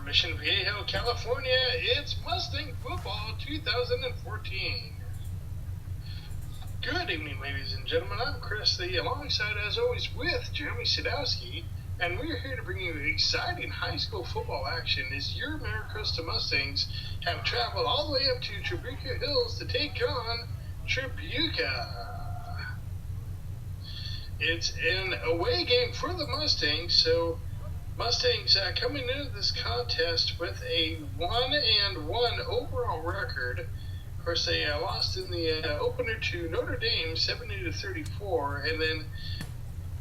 From Mission Viejo, California, it's Mustang Football 2014. Good evening, ladies and gentlemen. I'm Chris, alongside, as always, with Jeremy Sadowski, and we're here to bring you exciting high school football action as your Maricosta Mustangs have traveled all the way up to Trabuco Hills to take on Trabuco. It's an away game for the Mustangs, so Mustangs coming into this contest with a 1-1 overall record. Of course, they lost in the opener to Notre Dame 70-34, and then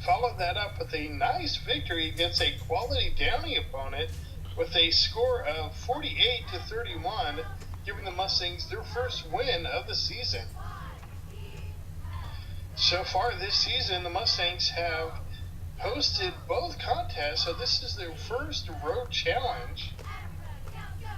followed that up with a nice victory against a quality Downey opponent with a score of 48-31, giving the Mustangs their first win of the season. So far this season, the Mustangs have hosted both contests, so this is their first road challenge,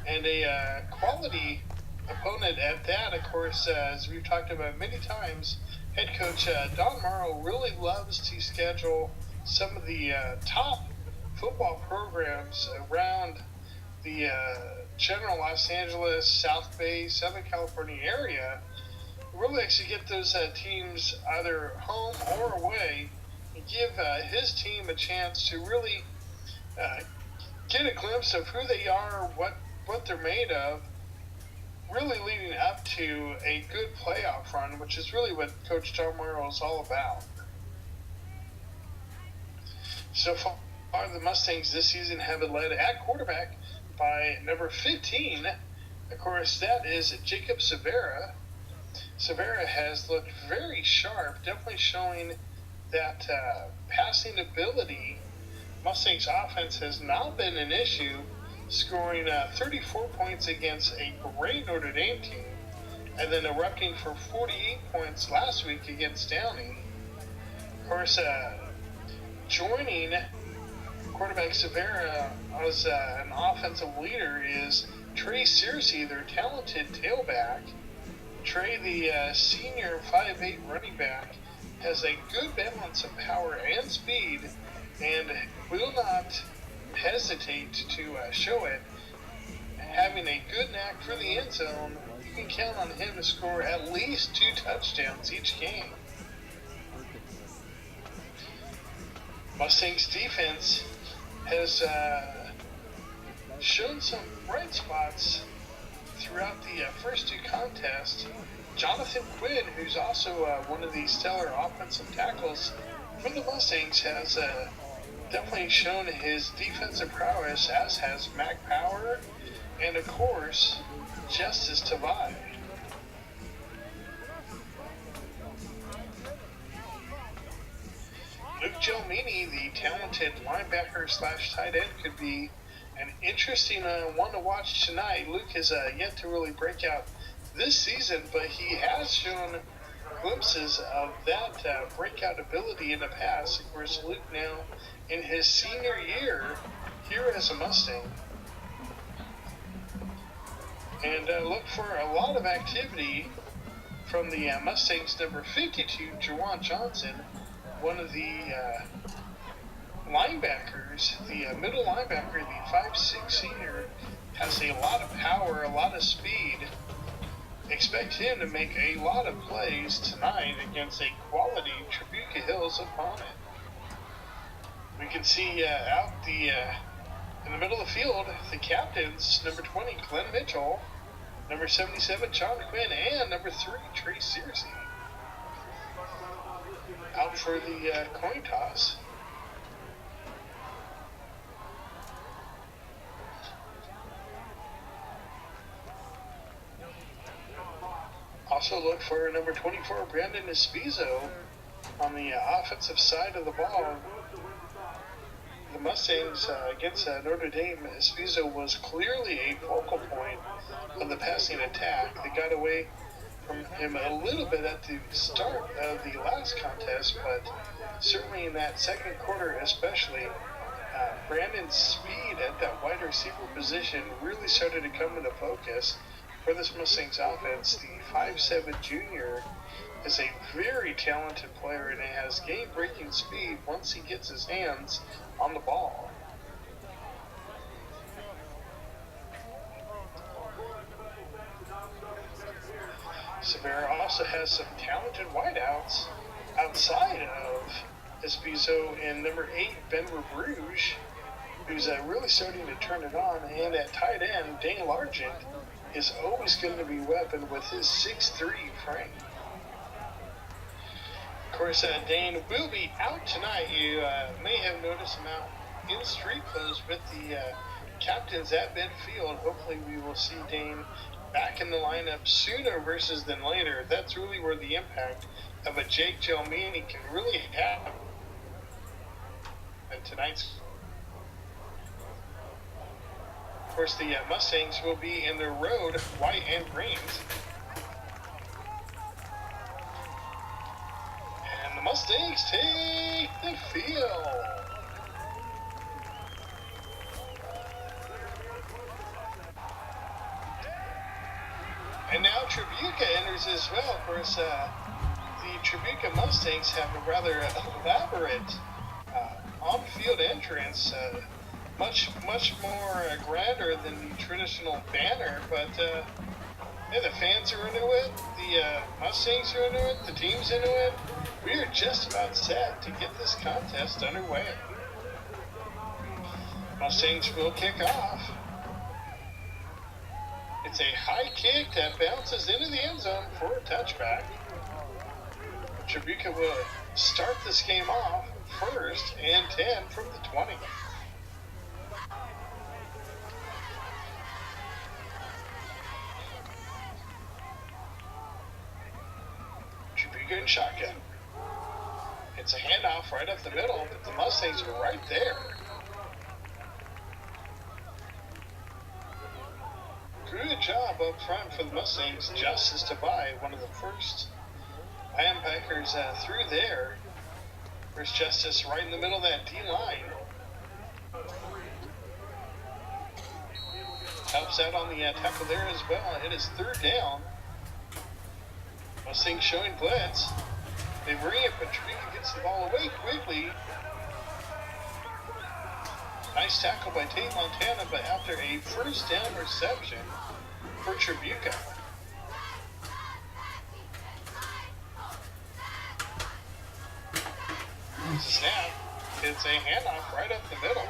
and a quality opponent at that. Of course, as we've talked about many times, head coach Don Morrow really loves to schedule some of the top football programs around the general Los Angeles, South Bay, Southern California area. Really actually get those teams either home or away and give his team a chance to really get a glimpse of who they are, what they're made of, really leading up to a good playoff run, which is really what Coach Tom Morrow is all about. So far, the Mustangs this season have been led at quarterback by number 15. Of course, that is Jacob Severa. Severa has looked very sharp, definitely showing that passing ability. Mustangs offense has not been an issue, scoring 34 points against a great Notre Dame team, and then erupting for 48 points last week against Downey. Of course, joining quarterback Severa as an offensive leader is Trey Searcy, their talented tailback. Trey, the senior 5'8" running back, has a good balance of power and speed and will not hesitate to show it. Having a good knack for the end zone, you can count on him to score at least 2 touchdowns each game. Mustangs defense has shown some bright spots throughout the first 2 contests. Jonathan Quinn, who's also one of the stellar offensive tackles for the Mustangs, has definitely shown his defensive prowess, as has Mac Power, and of course, Justice Tavai. Luke Gelmini, the talented linebacker / tight end, could be an interesting one to watch tonight. Luke has yet to really break out this season, but he has shown glimpses of that breakout ability in the past. Of course, Luke now in his senior year here as a Mustang. And look for a lot of activity from the Mustangs number 52, Jawan Johnson, one of the linebackers, the middle linebacker, the 5'6" senior, has a lot of power, a lot of speed. Expect him to make a lot of plays tonight against a quality Trabuco Hills opponent. We can see out in the middle of the field, the captains, number 20, Glenn Mitchell, number 77, John Quinn, and number 3, Trey Searcy, out for the coin toss. Also look for number 24, Brandon Espizo, on the offensive side of the ball. The Mustangs against Notre Dame, Espizo was clearly a focal point of the passing attack. They got away from him a little bit at the start of the last contest, but certainly in that second quarter especially, Brandon's speed at that wide receiver position really started to come into focus for this Mustangs offense. The 5'7" junior is a very talented player, and he has game-breaking speed once he gets his hands on the ball. Severa also has some talented wideouts outside of Espizo in number 8, Benver Bruges, who's really starting to turn it on. And at tight end, Dane Largent is always going to be a weapon with his 6'3" frame. Of course, Dane will be out tonight. You may have noticed him out in street clothes with the captains at midfield. Hopefully we will see Dane back in the lineup sooner versus than later. That's really where the impact of a Jake Gelmini can really have in tonight's. Of course, the Mustangs will be in their road white and greens. And the Mustangs take the field. And now Trabuco enters as well. Of course, the Trabuco Mustangs have a rather elaborate on-field entrance, much more grander than the traditional banner. But yeah, the fans are into it, the Mustangs are into it, the team's into it. We are just about set to get this contest underway. Mustangs will kick off. It's a high kick that bounces into the end zone for a touchback. Trabuco will start this game off first and 10 from the 20. Trabuco in shotgun. It's a handoff right up the middle, but the Mustangs are right there. Good job up front for the Mustangs. Justice to buy one of the first linebackers through there. There's Justice right in the middle of that D-line. Helps out on the tackle there as well. It is third down. Mustangs showing blitz. They bring it, but Trabuco gets the ball away quickly. Nice tackle by Tate Montana, but after a first down reception for Trabuco. Snap. It's a handoff right up the middle.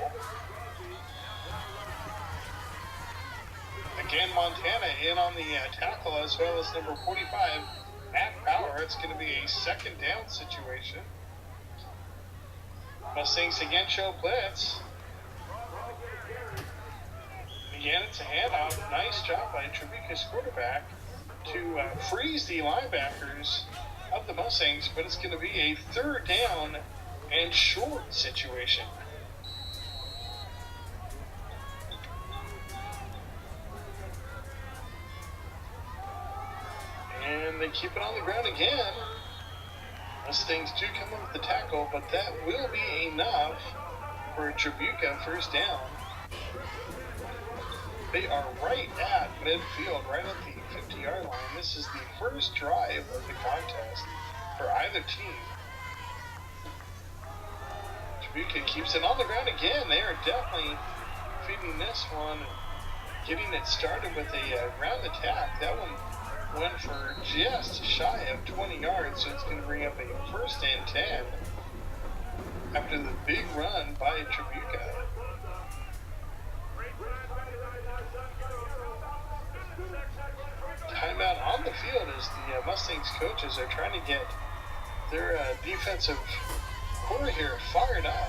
Again, Montana in on the tackle, as well as number 45, Matt Power. It's going to be a second down situation. Mustangs again show blitz. Again, it's a handoff. Nice job by Trabuco's quarterback to freeze the linebackers of the Mustangs, but it's going to be a third down and short situation. And they keep it on the ground again. Mustangs do come up with the tackle, but that will be enough for Trabuco first down. They are right at midfield, right at the 50-yard line. This is the first drive of the contest for either team. Trabuco keeps it on the ground again. They are definitely feeding this one, getting it started with a ground attack. That one went for just shy of 20 yards, so it's going to bring up a first and 10 after the big run by Trabuco. Timeout on the field as the Mustangs coaches are trying to get their defensive core here fired up.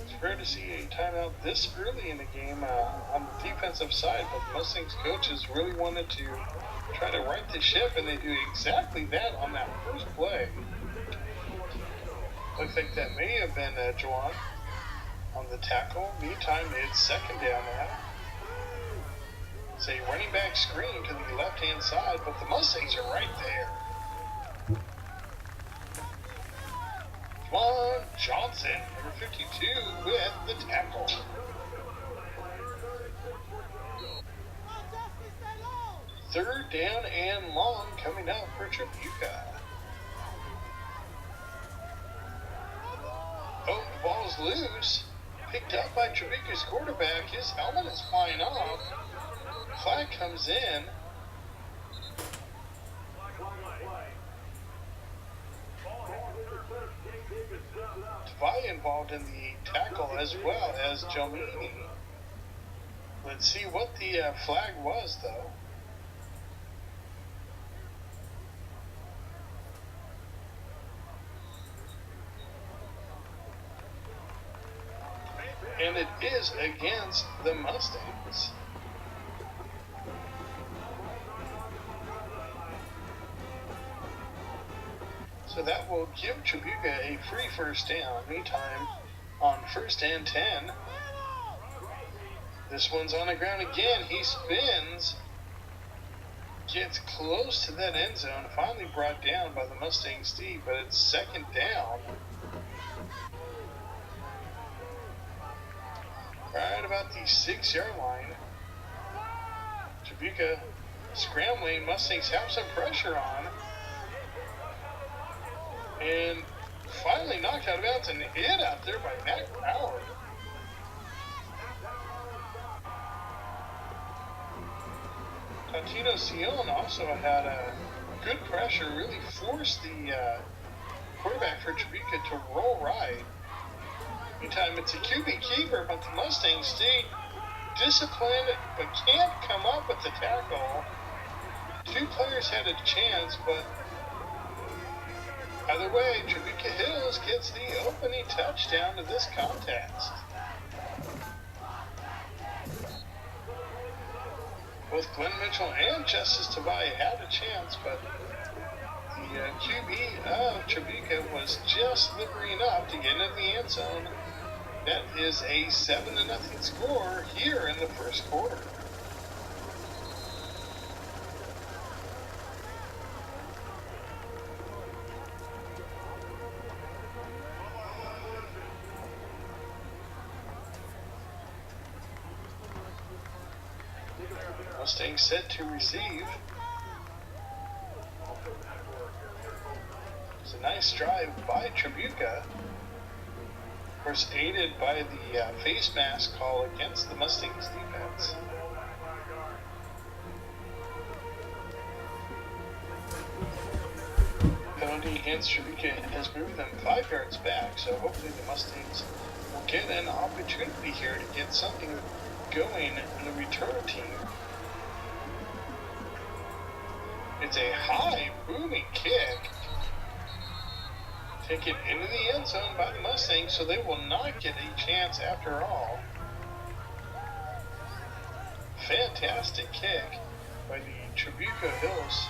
It's rare to see a timeout this early in the game on the defensive side, but the Mustangs coaches really wanted to try to right the ship, and they do exactly that on that first play. Looks like that may have been Juwan on the tackle. Meantime, it's second down now. It's a running back screen to the left-hand side, but the Mustangs are right there. Juwan Johnson, number 52, with the tackle. Third down and long coming up for Trabuco. gets loose, picked up by Trabuco's quarterback. His helmet is flying off. Flag comes in. Tavai involved in the tackle as well as Jomini. Let's see what the flag was, though. And it is against the Mustangs. So that will give Trabuco a free first down. Meantime, on 1st and 10, this one's on the ground again. He spins, gets close to that end zone, finally brought down by the Mustangs D, but it's 2nd down. Right about the 6-yard line. Trabuco scrambling. Mustangs have some pressure on. And finally knocked out of bounds and hit out there by Matt Howard. Tantino Sion also had a good pressure, really forced the quarterback for Trabuco to roll right. Meantime, it's a QB keeper, but the Mustangs stay disciplined, but can't come up with the tackle. 2 players had a chance, but either way, Trabuco Hills gets the opening touchdown to this contest. Both Glenn Mitchell and Justice Tavai had a chance, but the QB of Trabuco was just limbering up to get into the end zone. That is a 7-0 score here in the first quarter. Mustangs set to receive. It's a nice drive by Trabuco. Of course, aided by the face mask call against the Mustangs defense. Penalty against Trabuco has moved them 5 yards back, so hopefully the Mustangs will get an opportunity here to get something going in the return team. It's a high, booming kick. Taken into the end zone by the Mustangs, so they will not get a chance after all. Fantastic kick by the Trabuco Hills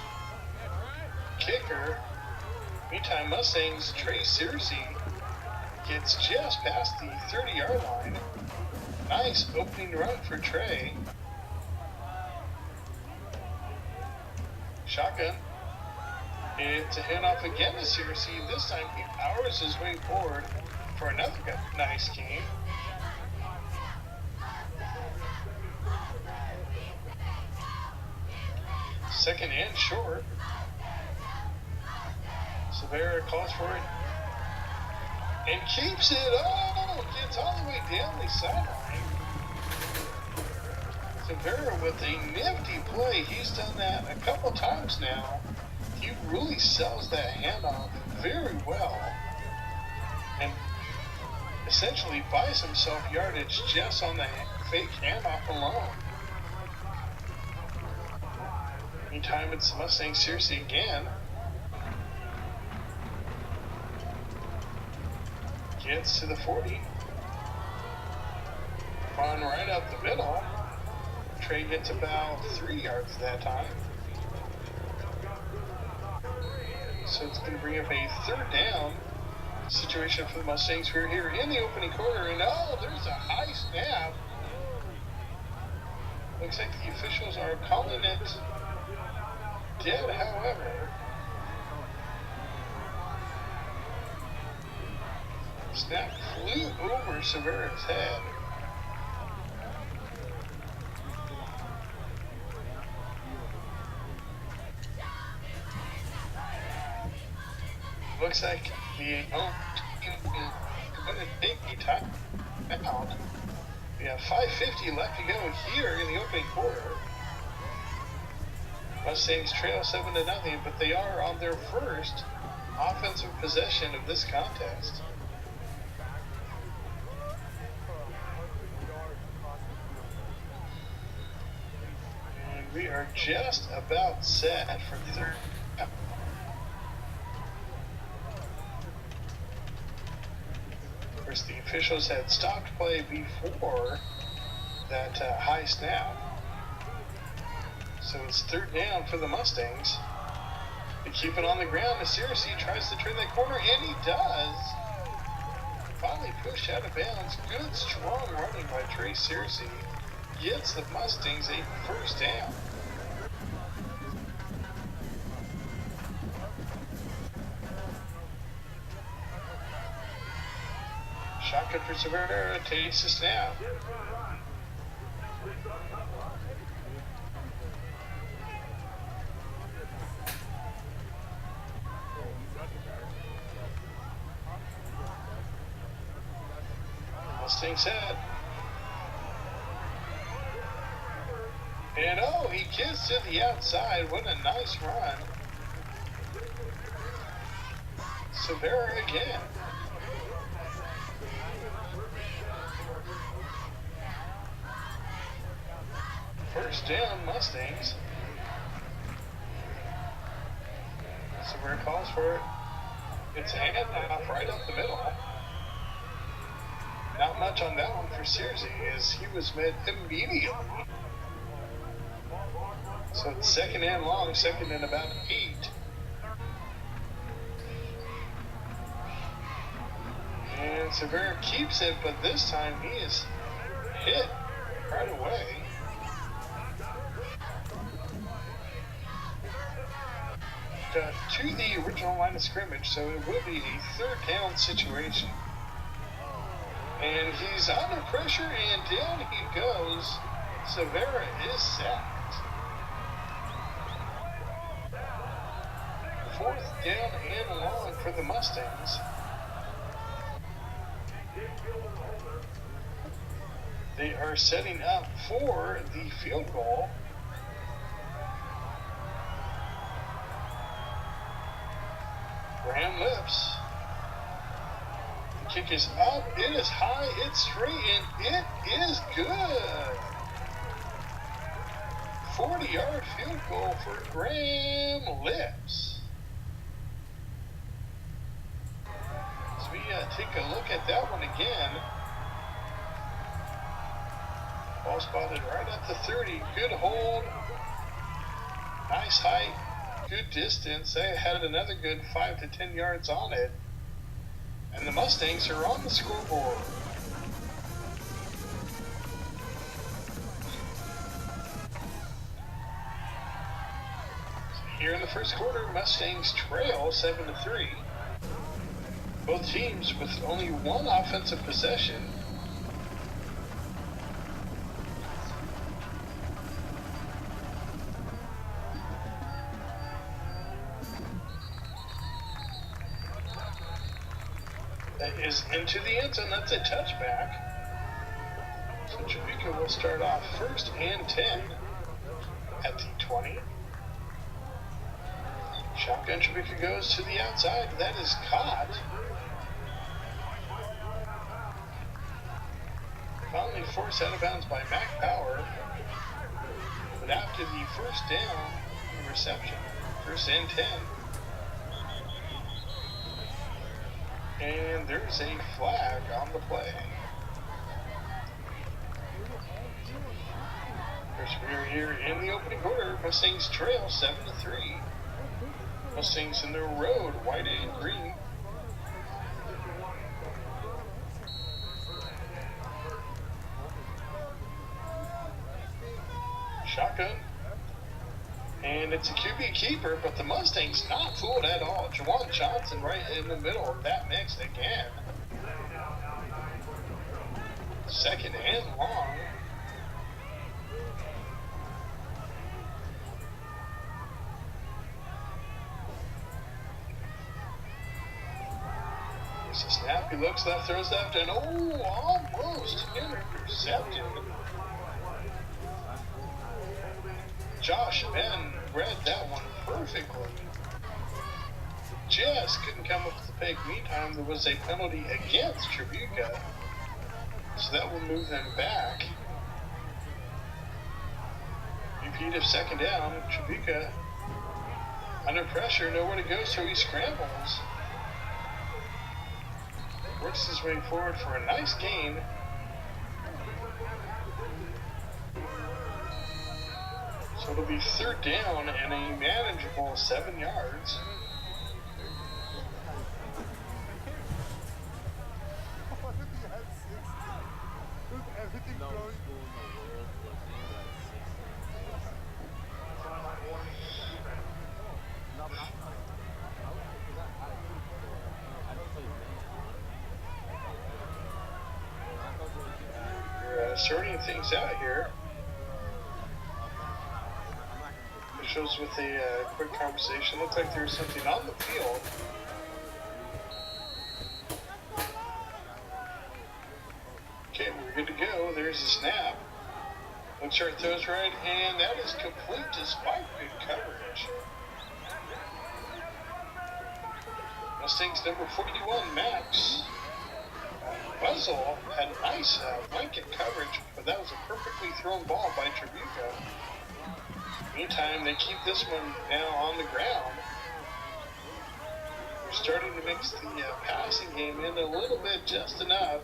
kicker. Meantime, Mustangs' Trey Searcy gets just past the 30-yard line. Nice opening run for Trey. Shotgun. It's a handoff again to Searcy. This time he powers his way forward for another nice game. Second and short. Severa calls for it and keeps it. Oh, gets all the way down the sideline. Severa with a nifty play. He's done that a couple times now. He really sells that handoff very well and essentially buys himself yardage just on the fake handoff alone. Meantime, it's Mustang Searcy again. Gets to the 40. Run right up the middle. Trey gets about 3 yards that time. So it's going to bring up a 3rd down situation for the Mustangs. We're here in the opening quarter, and oh, there's a high snap. Looks like the officials are calling it dead, however. Snap flew over Severa's head. Looks like the home team is going to take timeout. We have 5:50 left to go here in the opening quarter. Mustangs trail 7-0, but they are on their first offensive possession of this contest. And we are just about set for third. Of course, the officials had stopped play before that high snap. So it's third down for the Mustangs. They keep it on the ground. Searcy tries to turn that corner, and he does. Finally pushed out of bounds. Good, strong running by Trey Searcy. Gets the Mustangs a first down. Shotgun for Severa takes the snap. Mustang set. And oh, he gets to the outside. What a nice run. Severa again. First down, Mustangs. Severa calls for it. It's a handoff right up the middle. Not much on that one for Searcy, as he was met immediately. So it's second and long, second and about 8. And Severa keeps it, but this time he is hit right away. To the original line of scrimmage, so it will be a third down situation. And he's under pressure, and down he goes. Severa is sacked. Fourth down and long for the Mustangs. They are setting up for the field goal. Graham Lips. The kick is up, it is high, it's straight, and it is good. 40-yard field goal for Graham Lips. So we take a look at that one again. Ball spotted right at the 30. Good hold. Nice height. Good distance. They had another good 5 to 10 yards on it. And the Mustangs are on the scoreboard. So here in the first quarter, Mustangs trail 7-3. Both teams with only one offensive possession. That is into the end zone. That's a touchback. So Trabuco will start off first and 10 at the 20. Shotgun Trabuco goes to the outside. That is caught. Finally forced out of bounds by Mac Power. But after the first down reception, first and 10. And there's a flag on the play. First, we're here in the opening quarter. Mustangs trail 7-3. Mustangs in their road, white and green. Shotgun. And it's a QB keeper, but the Mustangs not fooled at all. Juwan Johnson right in the middle of that mix again. Second and long. There's a snap. He looks left, throws left, and oh, almost intercepted. Josh Ben read that one perfectly. Just couldn't come up with the pick. Meantime, there was a penalty against Trabuco, so that will move them back. Repeat of second down. Trabuco under pressure, nowhere to go, so he scrambles. Works his way forward for a nice gain. So it'll be third down and a manageable 7 yards. Sorting things out here. It shows with a quick conversation. Looks like there's something on the field. Okay, we're good to go. There's the snap. Looks right, throws right, and that is complete despite good coverage. Mustangs number 41, Max. Buzzle had nice blanket coverage, but that was a perfectly thrown ball by Trabuco. Meantime, they keep this one now on the ground. They're starting to mix the passing game in a little bit, just enough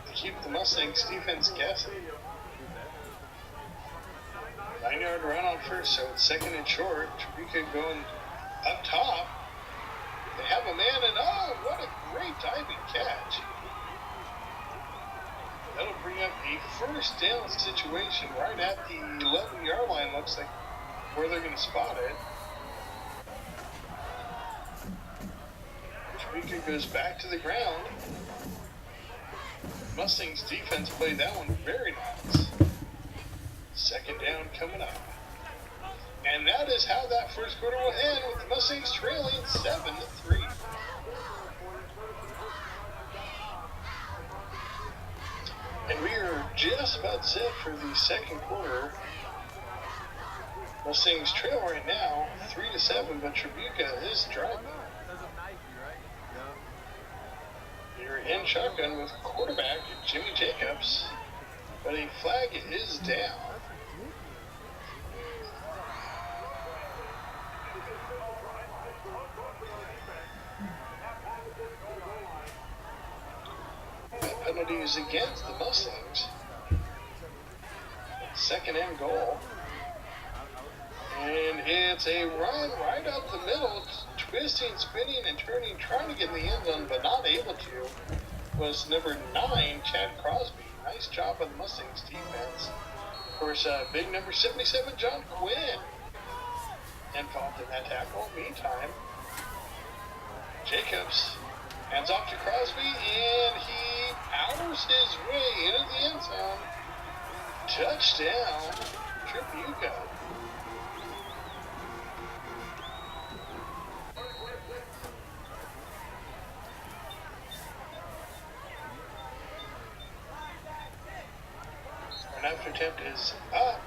to keep the Mustangs defense guessing. 9-yard run on first, so it's second and short. Trabuco going up top. They have a man, and oh, what a great diving catch. That'll bring up a first down situation right at the 11-yard line, looks like where they're going to spot it. Trabuco goes back to the ground. Mustangs defense played that one very nice. Second down coming up. And that is how that first quarter will end, with the Mustangs trailing 7-3. And we are just about set for the second quarter. Mustangs trail right now, 3-7, but Trabuco is driving. You're in shotgun with quarterback Jimmy Jacobs, but a flag is down. Penalty is against the Mustangs. Second and goal. And it's a run right up the middle, twisting, spinning, and turning, trying to get in the end zone, but not able to. Was number 9, Chad Crosby. Nice job by the Mustangs defense. Of course, big number 77, John Quinn, involved in that tackle. Meantime, Jacobs hands off to Crosby, and he powers his way into the end zone. Touchdown, Trabuco. An after attempt is up.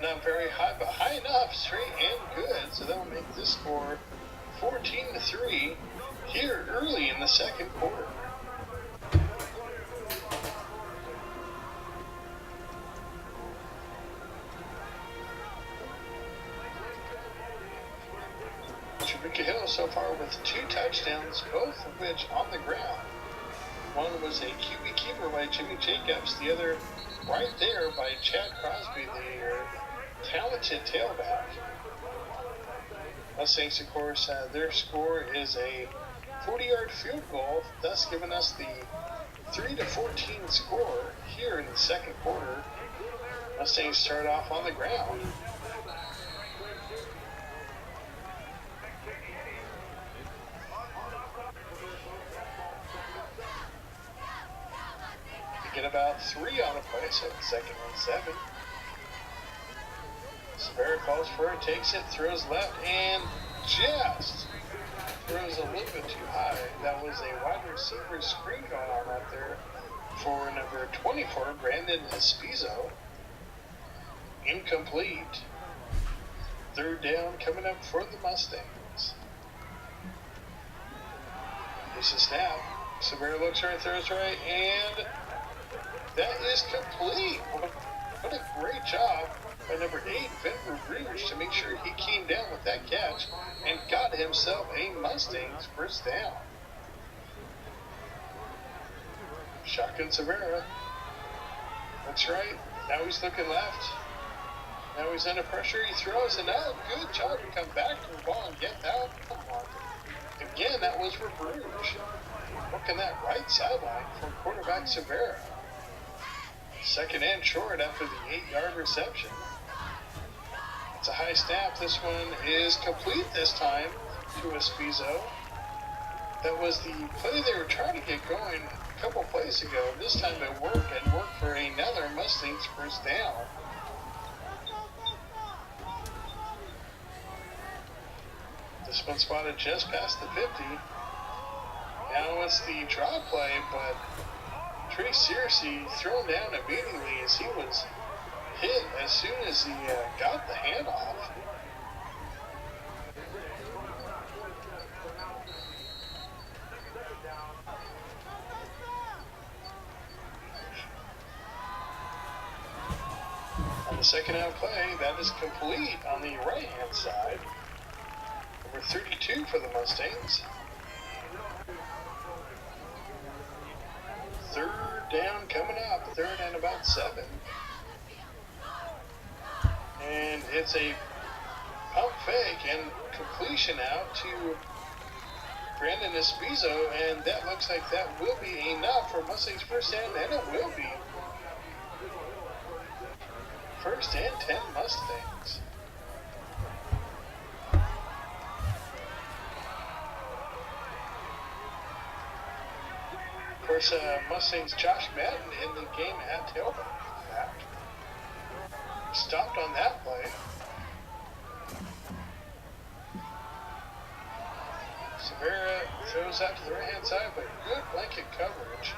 Not very high, but high enough, straight and good. So that will make this score 14-3 here early in the second quarter. Trabuco Hill so far with 2 touchdowns, both of which on the ground. One was a QB keeper by Jimmy Jacobs, the other right there by Chad Crosby, the talented tailback. Mustangs, of course, their score is a 40-yard field goal, thus giving us the 3-14 score here in the second quarter. Mustangs start off on the ground. Get about 3 on a play, so it's second and 7. Severa calls for it, takes it, throws left, and just throws a little bit too high. That was a wide receiver screen going on out there for number 24, Brandon Espizo. Incomplete. Third down coming up for the Mustangs. Here's the snap. Severa looks right, throws right, and that is complete. What a great job by number 8, Venver Bruce, to make sure he came down with that catch and got himself a Mustangs first down. Shotgun Severa. That's right. Now he's looking left. Now he's under pressure. He throws it out. Good job to come back to the ball and get that one. Again, that was for Bruce. Working that right sideline for quarterback Severa. Second and short after the 8-yard reception. It's a high snap. This one is complete this time to Espizo. That was the play they were trying to get going a couple plays ago. This time it worked and worked for another Mustangs first down. This one spotted just past the 50. Now it's the draw play, but Trey Searcy thrown down immediately as he was hit as soon as he got the handoff. On the second out play, that is complete on the right-hand side. Number 32 for the Mustangs. Third down coming up, third and about 7. And it's a pump fake and completion out to Brandon Espizo, and that looks like that will be enough for Mustangs first down, and it will be. First and 10 Mustangs. Of course, Mustangs Josh Madden in the game at tailback. Stopped on that play. Severa throws out to the right-hand side, but good blanket coverage.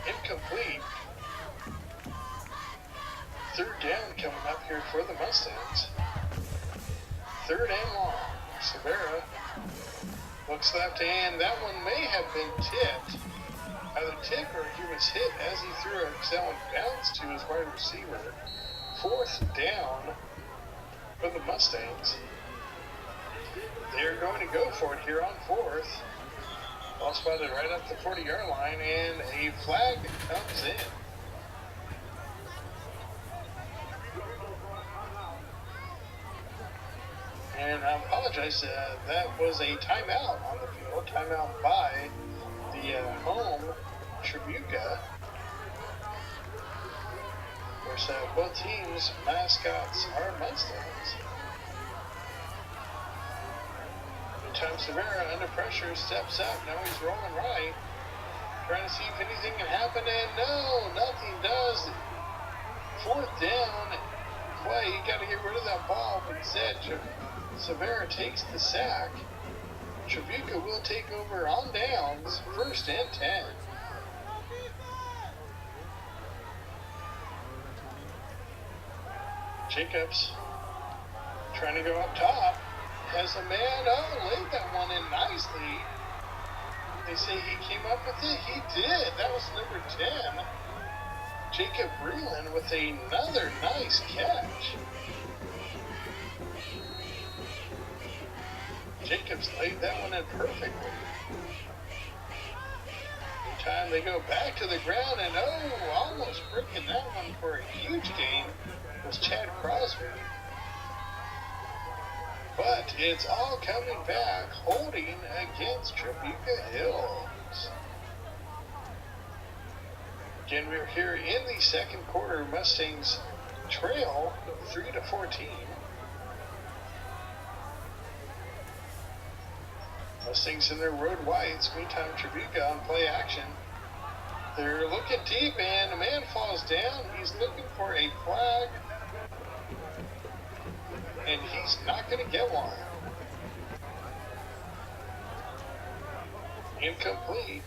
Incomplete. Third down coming up here for the Mustangs. Third and long. Severa looks left, and that one may have been tipped. Either tip or he was hit as he threw a sound bounce to his wide receiver. Fourth down for the Mustangs. They're going to go for it here on fourth. Ball spotted right up the 40-yard line, and a flag comes in. And I apologize, that was a timeout on the field. Timeout by the home Trabuco. Of course, both teams' mascots are Mustangs. Meantime, Severa under pressure steps up. Now he's rolling right. Trying to see if anything can happen, and no, nothing does. Fourth down play. You got to get rid of that ball, but instead, Severa takes the sack. Trabuco will take over on downs, first and 10. Jacobs trying to go up top. Has a man, laid that one in nicely. They say he came up with it. He did. That was number 10. Jacob Breland with another nice catch. Jacobs laid that one in perfectly. Meantime, they go back to the ground, and almost breaking that one for a huge gain was Chad Crosby. But it's all coming back, holding against Trabuco Hills. Again, we're here in the second quarter. Mustangs trail 3-14. Mustangs in their road whites. Meantime, Trabuco on play action. They're looking deep, and a man falls down. He's looking for a flag, and he's not going to get one. Incomplete.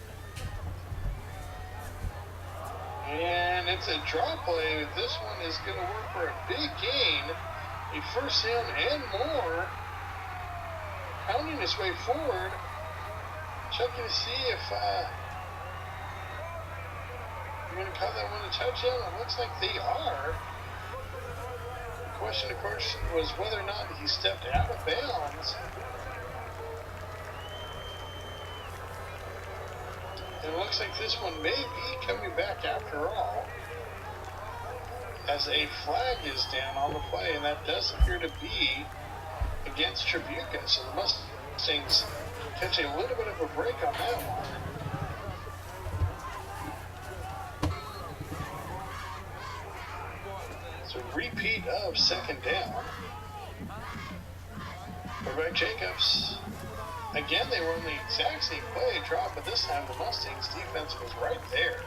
And it's a draw play. This one is going to work for a big gain. A first down and more. Pounding his way forward. Checking to see if you're going to call that one a touchdown. It looks like they are. The question, of course, was whether or not he stepped out of bounds. And it looks like this one may be coming back after all, as a flag is down on the play, and that does appear to be against Trabuco. So the Mustangs catch a little bit of a break on that one. So repeat of second down. Quarterback Jacobs. Again, they were on the exact same play drop, but this time the Mustangs defense was right there.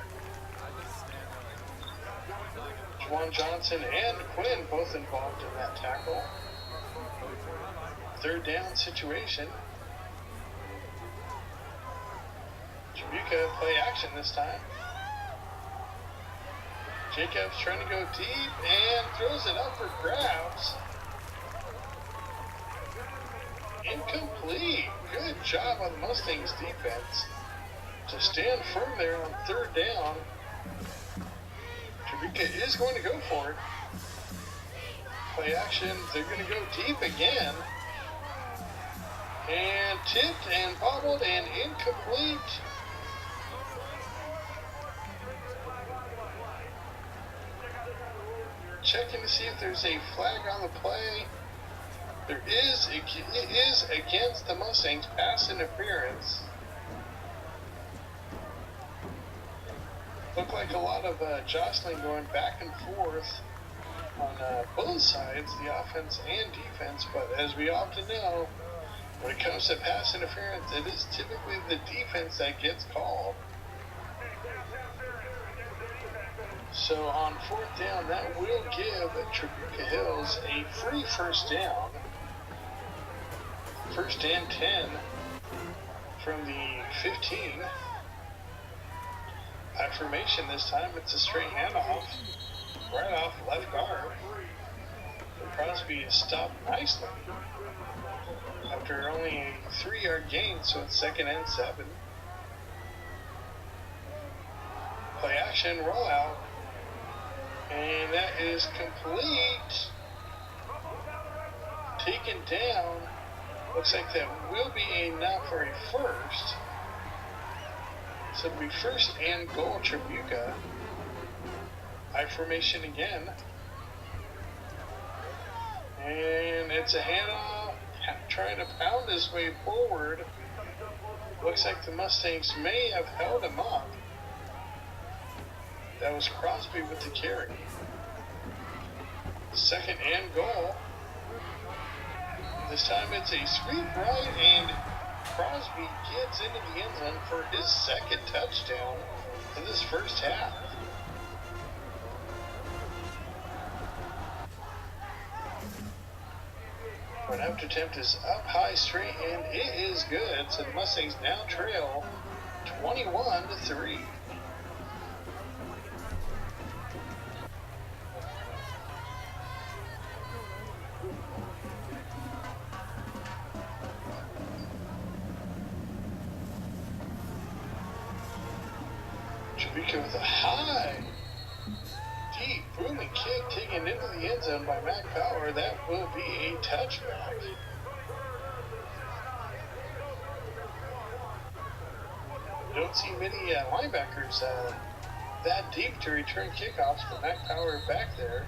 Juwan Johnson and Quinn both involved in that tackle. Third down situation. Trabuco play action this time. Jacobs trying to go deep and throws it up for grabs. Incomplete. Good job on the Mustangs defense to stand firm there on third down. Trabuco is going to go for it. Play action. They're going to go deep again. And tipped and bobbled and incomplete. Checking to see if there's a flag on the play. There is. It is against the Mustangs. Pass interference. Looked like a lot of jostling going back and forth on both sides, the offense and defense. But as we often know, when it comes to pass interference, it is typically the defense that gets called. So on fourth down, that will give Trabuco Hills a free first down. First and 10 from the 15. Affirmation this time. It's a straight handoff. Right off left guard. Crosby is stopped nicely. After only a 3-yard gain, so it's second and 7. Play action, rollout. And that is complete. Taken down. Looks like that will be enough for a first. So it'll be first and goal, Trabuco. I formation again. And it's a handoff. Trying to pound his way forward. Looks like the Mustangs may have held him up. That was Crosby with the carry. Second and goal. This time it's a sweep right, and Crosby gets into the end zone for his second touchdown in this first half. An out attempt is up high straight, and it is good. So the Mustangs now trail 21-3. Trabuco with a high, deep, booming kick taken into the end zone by Matt Power. That will be a touchback. Don't see many linebackers that deep to return kickoffs, but Matt Power back there.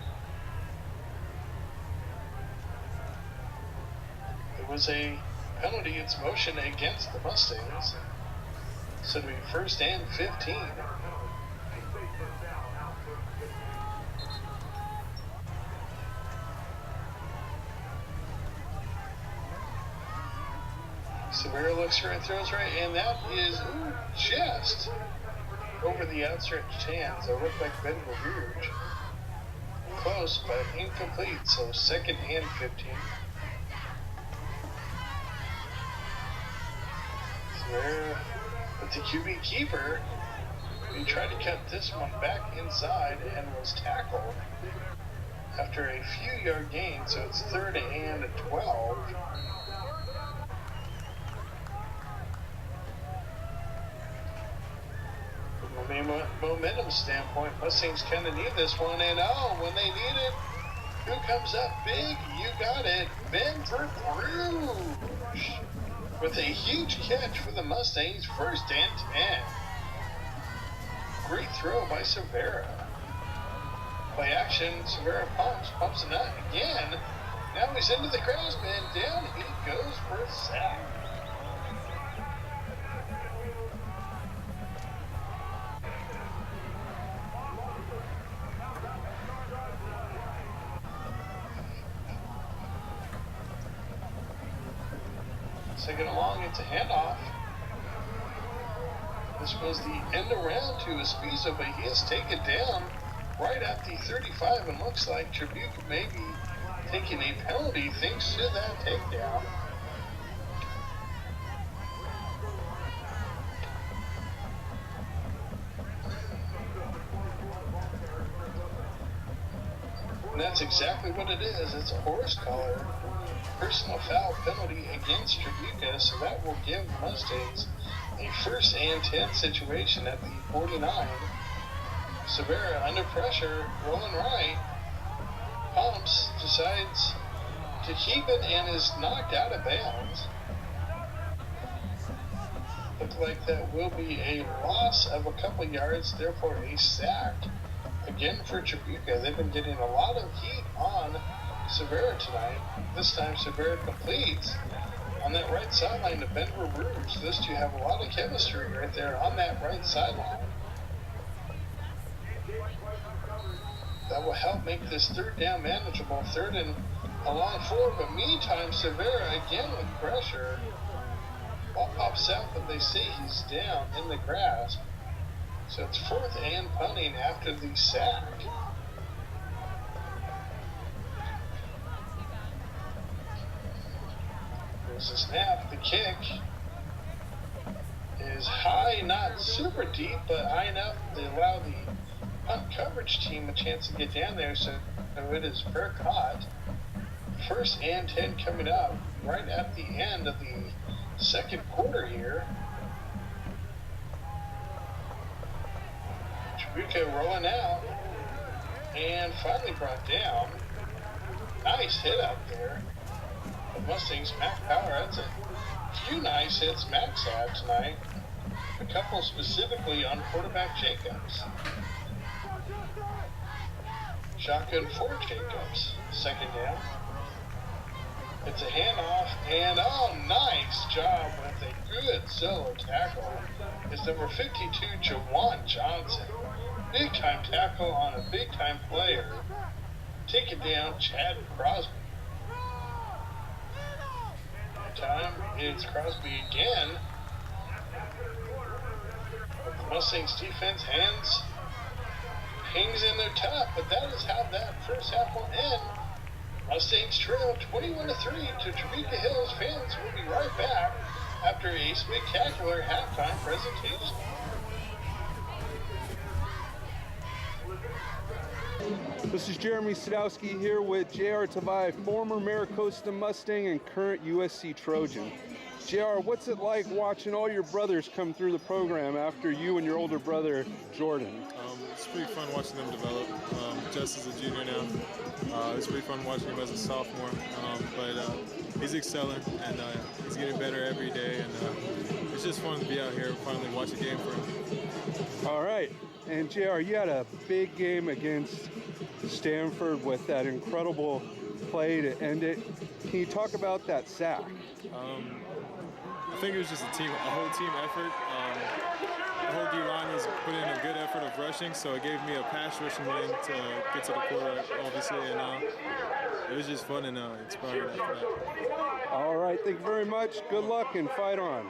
It was a penalty. It's motion against the Mustangs. So it'll be first and 15. Severa looks right, throws right, and that is just over the outstretched hands. It looked like Ben LaRouge. Close, but incomplete. So second and 15. Severa But the QB keeper, he tried to cut this one back inside and was tackled after a few yard gain, so it's 3rd and 12. From a momentum standpoint, Mustangs kind of need this one, and when they need it, who comes up big? You got it, Ben Verbrugge with a huge catch for the Mustangs, 1st and 10. Great throw by Severa. Play action, Severa pumps it out again. Now he's into the grass, man. Down he goes for a sack. Second along, it's a handoff. This was the end around to Espizo, but he is taken down right at the 35, and looks like Trabuco may be taking a penalty thanks to that takedown. And that's exactly what it is. It's a horse collar. Personal foul penalty against Trabuco, so that will give Mustangs a 1st and 10 situation at the 49. Severa under pressure, rolling right, pumps, decides to keep it, and is knocked out of bounds. Look like that will be a loss of a couple yards, therefore a sack. Again for Trabuco, they've been getting a lot of heat on Severa tonight. This time Severa completes on that right sideline to Ben Verbrugge. Those two have a lot of chemistry right there on that right sideline. That will help make this 3rd down manageable. 3rd and a long 4, but meantime Severa again with pressure. Ball pops out, but they say he's down in the grasp. So it's 4th and punting after the sack. There's a snap. The kick is high, not super deep, but high enough to allow the punt coverage team a chance to get down there, so it is fair caught. 1st and 10 coming up right at the end of the 2nd quarter here. Trabuco rolling out and finally brought down. Nice hit out there. The Mustangs, Mac Power, that's a few nice hits Mac's had tonight. A couple specifically on quarterback Jacobs. Shotgun for Jacobs. 2nd down. It's a handoff, and nice job with a good solo tackle. It's number 52, Jawan Johnson. Big time tackle on a big time player. Take it down, Chad Crosby. Time it's Crosby again. But the Mustangs defense hangs in their top, but that is how that first half will end. Mustangs trail 21-3 to Trabuco Hills. Fans will be right back after a spectacular halftime presentation. This is Jeremy Sadowski here with J.R. Tavai, former Maricosta Mustang and current USC Trojan. JR, what's it like watching all your brothers come through the program after you and your older brother, Jordan? It's pretty fun watching them develop. Jess is a junior now. It's pretty fun watching him as a sophomore. But he's excelling, and he's getting better every day. And it's just fun to be out here and finally watch a game for him. All right. And JR, you had a big game against Stanford with that incredible play to end it. Can you talk about that sack? I think it was just a whole team effort. The whole D-line was putting in a good effort of rushing, so it gave me a pass rushing lane to get to the quarterback, obviously, and it was just fun and inspiring after that. All right, thank you very much. Good luck and fight on.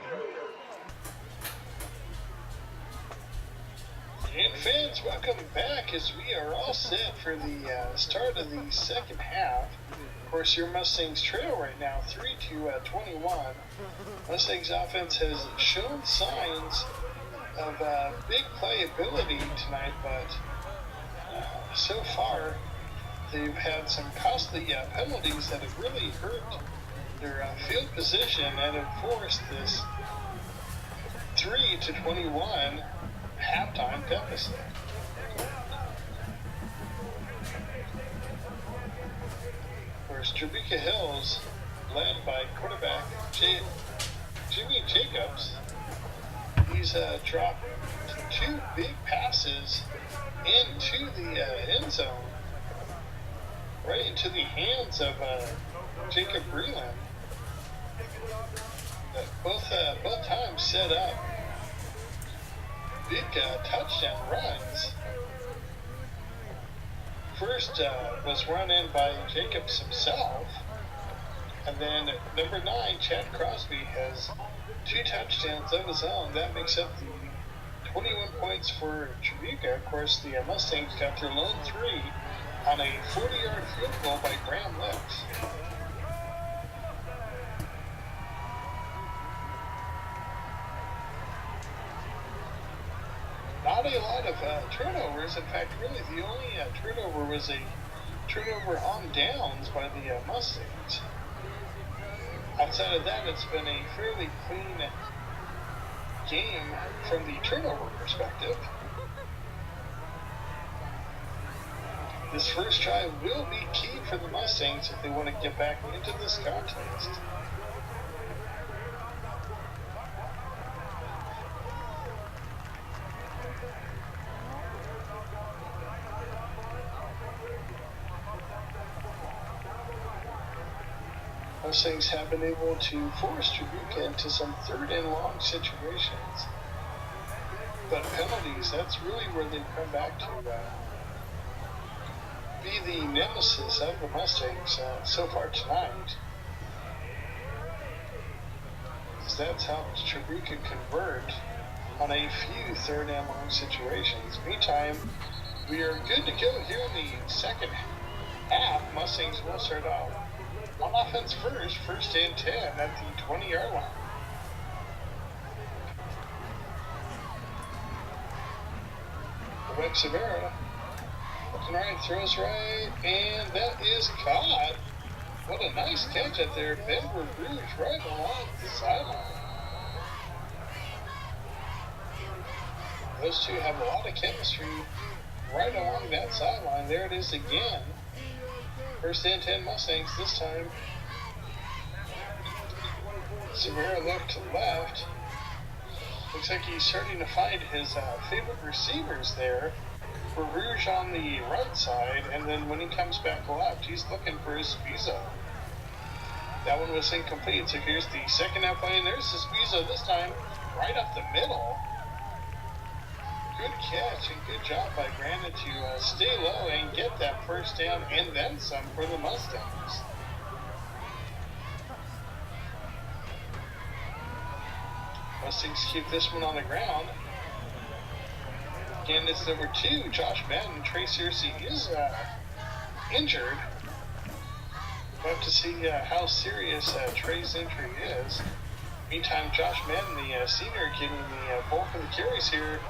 And fans, welcome back as we are all set for the start of the second half. Of course, your Mustangs trail right now, 3-21. Mustangs offense has shown signs of big playability tonight, but so far they've had some costly penalties that have really hurt their field position and have forced this 3-21 halftime deficit. Whereas Trabuco Hills, led by quarterback Jimmy Jacobs, he's dropped 2 big passes into the end zone, right into the hands of Jacob Breland. Both times set up big touchdown runs. First was run in by Jacobs himself, and then number 9, Chad Crosby, has 2 touchdowns of his own. That makes up the 21 points for Trabuco. Of course, the Mustangs got their lone 3 on a 40-yard field goal by Graham Lips. Not a lot of turnovers. In fact, really the only turnover was a turnover on downs by the Mustangs. Outside of that, it's been a fairly clean game from the turnover perspective. This first drive will be key for the Mustangs if they want to get back into this contest. Mustangs have been able to force Trabuco into some 3rd and long situations. But penalties, that's really where they come back to be the nemesis of the Mustangs so far tonight. Because that's how Trabuco convert on a few 3rd and long situations. Meantime, we are good to go here in the second half. Mustangs will start off on offense first and 10 at the 20-yard line. Rex Severa looking right, throws right, and that is caught. What a nice catch out there. Ben Rouge right along the sideline. Those two have a lot of chemistry right along that sideline. There it is again. First and 10 Mustangs this time. Severa looked to the left. Looks like he's starting to find his favorite receivers there. For Rouge on the right side, and then when he comes back left, he's looking for his Spizo. That one was incomplete, so here's the second half play, and there's the Spizo this time, right up the middle. Good catch and good job by Brandon to stay low and get that first down and then some for the Mustangs. Mustangs keep this one on the ground. Again, it's number 2, Josh Madden. Trey Searcy is injured. We'll have to see how serious Trey's injury is. Meantime, Josh Madden, the senior, getting the bulk of the carries here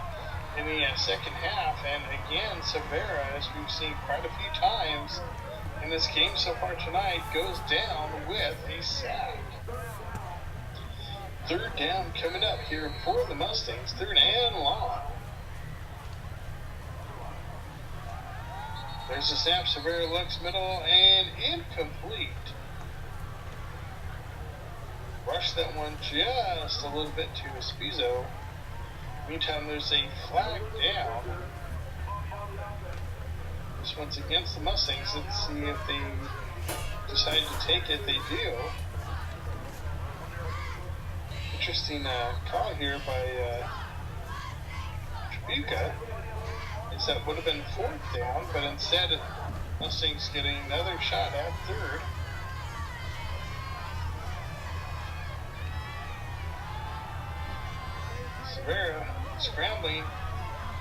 in the second half. And again, Severa, as we've seen quite a few times in this game so far tonight, goes down with a sack. 3rd down coming up here for the Mustangs. 3rd and long. There's the snap. Severa looks middle and incomplete. Rushed that one just a little bit to Spizo. Meantime, there's a flag down. This one's against the Mustangs. Let's see if they decide to take it. They do. Interesting call here by Trabuco. That would have been 4th down, but instead Mustangs getting another shot at 3rd. Severa scrambling,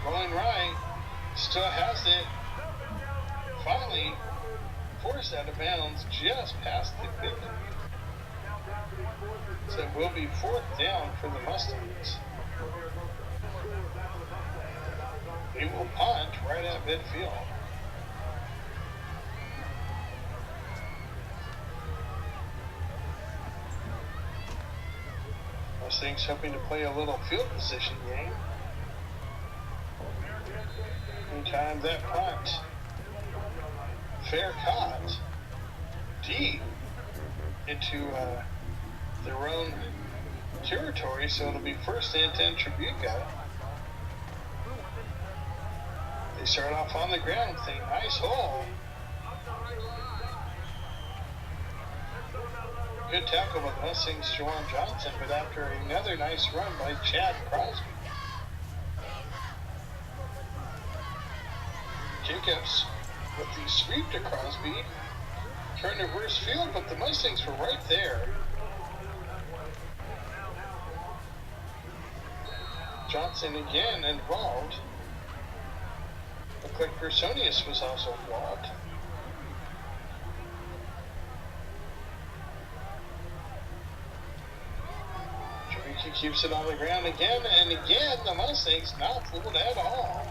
rolling right, still has it. Finally forced out of bounds just past the 50. So it will be 4th down for the Mustangs. They will punt right at midfield. Mustangs hoping to play a little field position game. Meantime, that punt, fair caught, deep into their own territory, so it'll be first and 10 Trabuco. They start off on the ground with a nice hole. Good tackle by Mustangs' Juwan Johnson, but after another nice run by Chad Crosby. Jacobs with the sweep to Crosby. Trying to reverse field, but the Mustangs were right there. Johnson again involved. Looked like Personius was also involved. Trabuco keeps it on the ground again, and again the Mustangs not fooled at all.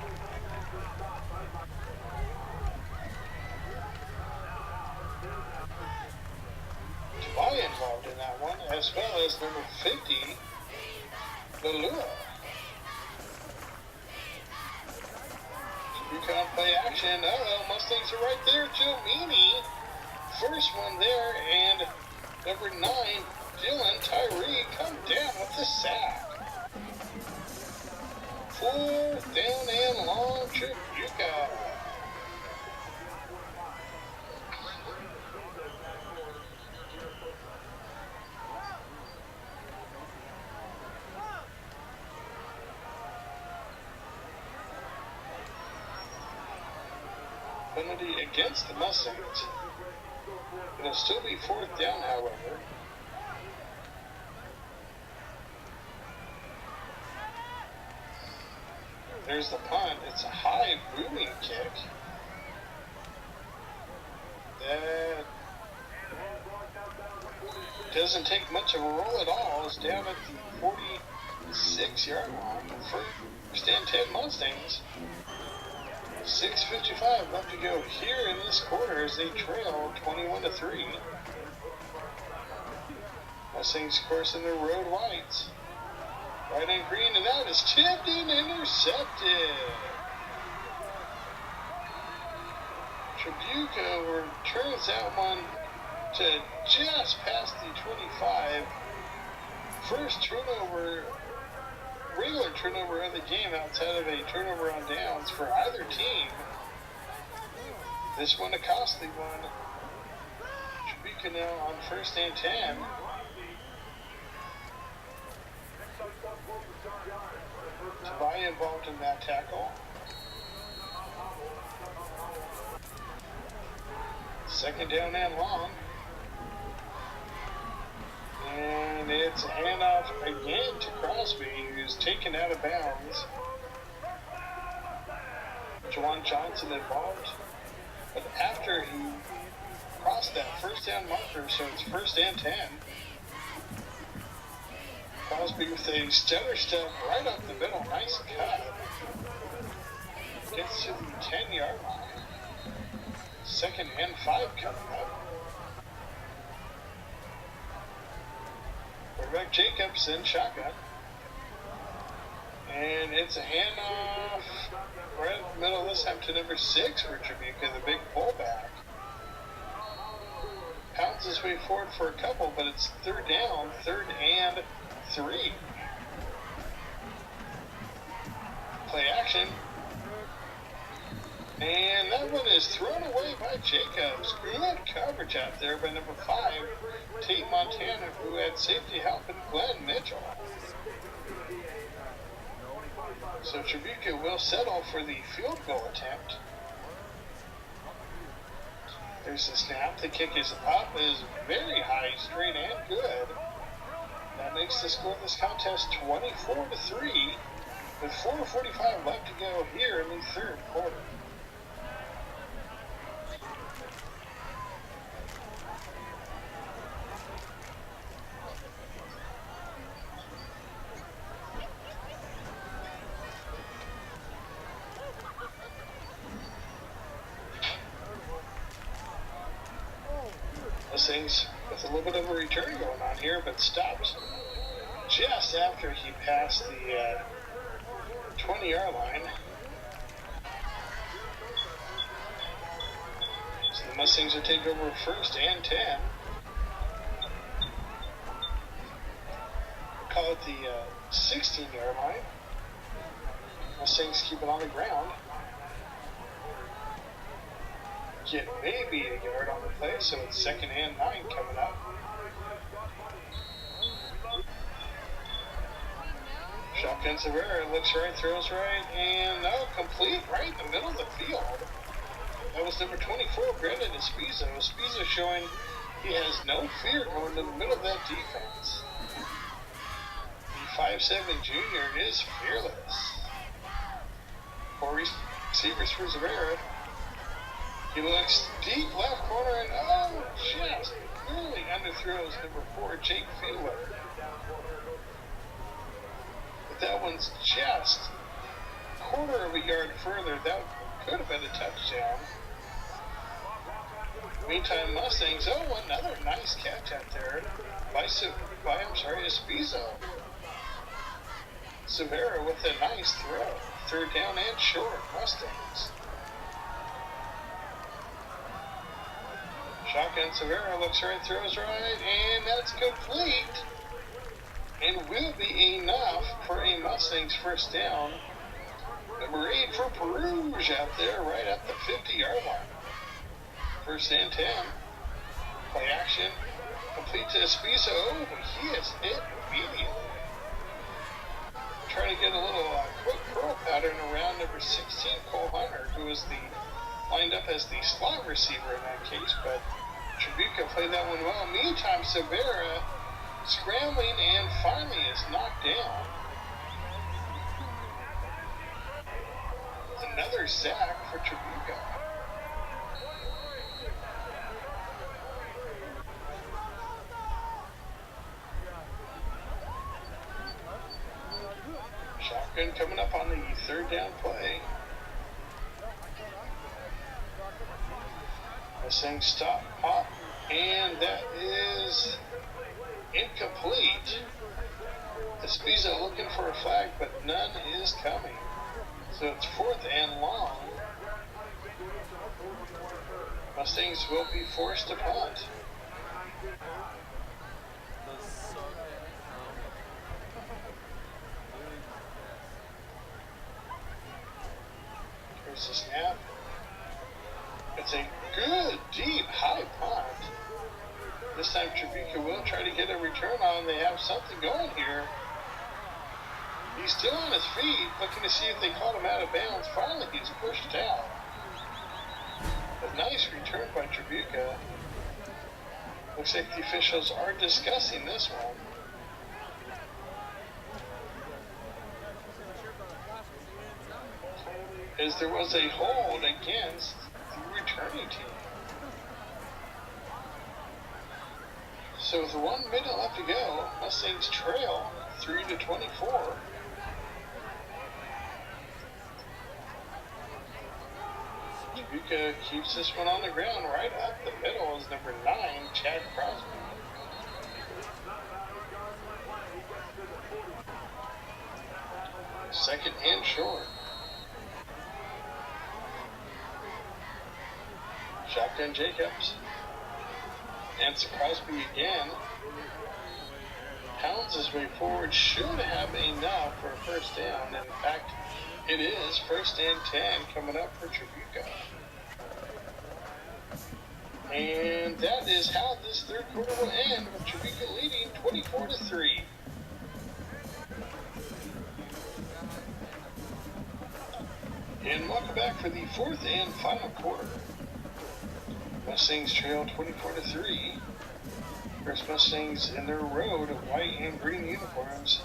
Tabaya involved in that one, as well as number 50, Lalua. Trabuco on play action. Uh-oh, Mustangs are right there. Joe Meany, first one there, and number 9, Dylan Tyree, come down with the sack. 4th down and long, Trabuco. Penalty against the Mustangs. It'll still be 4th down, however. There's the punt. It's a high booming kick. That doesn't take much of a roll at all. It's down at the 46-yard line. First and 10 Mustangs. 6:55 left to go here in this quarter as they trail 21-3. Mustangs, of course, in their road whites. Right on green, and that is tipped and intercepted. Trabuco returns that one to just past the 25. First turnover, regular turnover of the game outside of a turnover on downs for either team. This one a costly one. Trabuco now on first and 10. Tabaya involved in that tackle. Second down and long. And it's a handoff again to Crosby, who's taken out of bounds. Juwan Johnson involved. But after he crossed that first down marker, so it's first and 10. Crosby with a stutter step right up the middle. Nice cut. Gets to the 10-yard line. Second and 5 coming up. Quarterback Jacobs in shotgun. And it's a handoff right in the middle this time to number 6 for Trabuco, the big fullback. Pounds his way forward for a couple, but it's third down, 3rd and 3. Play action. And that one is thrown away by Jacobs. Good coverage out there by number 5, Tate Montana, who had safety helping Glenn Mitchell. So Trabuco will settle for the field goal attempt. There's the snap. The kick is up, is very high, straight, and good. That makes the score of this contest 24-3, with 4:45 left to go here in the third quarter. Mustangs with a little bit of a return going on here, but stops just after he passed the 20-yard line. So the Mustangs will take over first and 10. We'll call it the 16-yard line. Mustangs keep it on the ground. Get maybe a yard on the play, so it's 2nd and 9 coming up. Shotgun Severa looks right, throws right, and no, complete right in the middle of the field. That was number 24, Brandon Espizo. Espizo showing he has no fear going to the middle of that defense. The 5'7" junior is fearless. 4 receivers for Severa. He looks deep left corner and just really underthrows number 4, Jake Fieldler. But that one's just a quarter of a yard further. That could have been a touchdown. Meantime, Mustangs, another nice catch out there by Espizo. Severa with a nice throw. 3rd down and short, Mustangs. Shotgun Severa looks right, throws right, and that's complete. And will be enough for a Mustangs first down. Number 8 for Peruge out there right at the 50-yard line. 1st and 10. Play action. Complete to Espizo. He is hit immediately. Trying to get a little quick curl pattern around number 16, Cole Hunter, who is lined up as the slot receiver in that case, but Trabuco played that one well. Meantime, Severa scrambling and finally is knocked down. Another sack for Trabuco. Shotgun coming up on the 3rd down play. Mustang stop, pop, and that is incomplete. Espizo looking for a flag, but none is coming. So it's 4th and long. Mustangs will be forced to punt. Here's the snap. It's a good, deep, high punt. This time Trabuco will try to get a return on. They have something going here. He's still on his feet, looking to see if they caught him out of bounds. Finally, he's pushed out. A nice return by Trabuco. Looks like the officials are discussing this one. As there was a hold against the returning team. So with 1 minute left to go, Mustangs trail 3-24. Trabuco keeps this one on the ground. Right up the middle is number 9, Chad Crosby. Second and short. Shotgun Jacobs. And it's Crosby again. Pounds his way forward. Should have enough for a first down. In fact, it is 1st and 10 coming up for Trabuco. And that is how this 3rd quarter will end, with Trabuco leading 24-3. And welcome back for the 4th and final quarter. Mustangs trail 24-3. First Mustangs in their road of white and green uniforms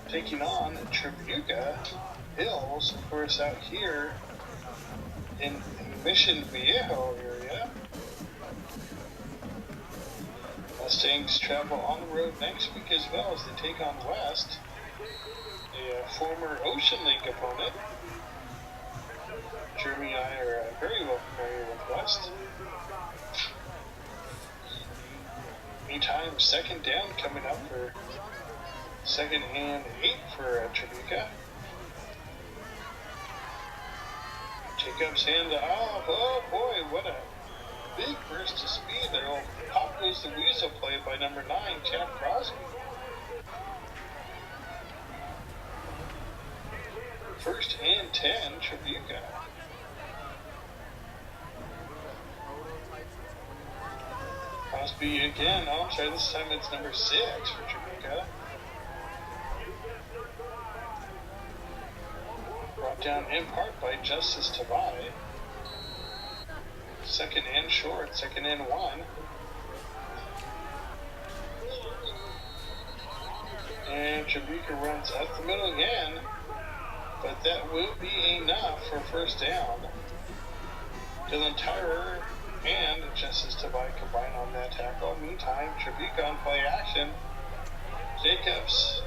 taking on Trabuco Hills, of course, out here in the Mission Viejo area. Mustangs travel on the road next week as well as they take on West, a former Ocean League opponent. Jeremy and I are very well familiar with West. Meantime, second down coming up for 2nd and 8 for Trabuco. Jacobs hand off. Oh boy, what a big burst of speed there. Oh, pop goes the weasel play by number 9, Chad Crosby. 1st and 10, Trabuco. Crosby again. Oh, I'm sorry, this time it's number 6 for Trabuco. Brought down in part by Justice Tavai. 2nd and short, 2nd and 1. And Trabuco runs up the middle again, but that will be enough for 1st down. Dylan Tyrer and Justice Tavai combine on that tackle. Meantime, Trabuco on play action. Jacobs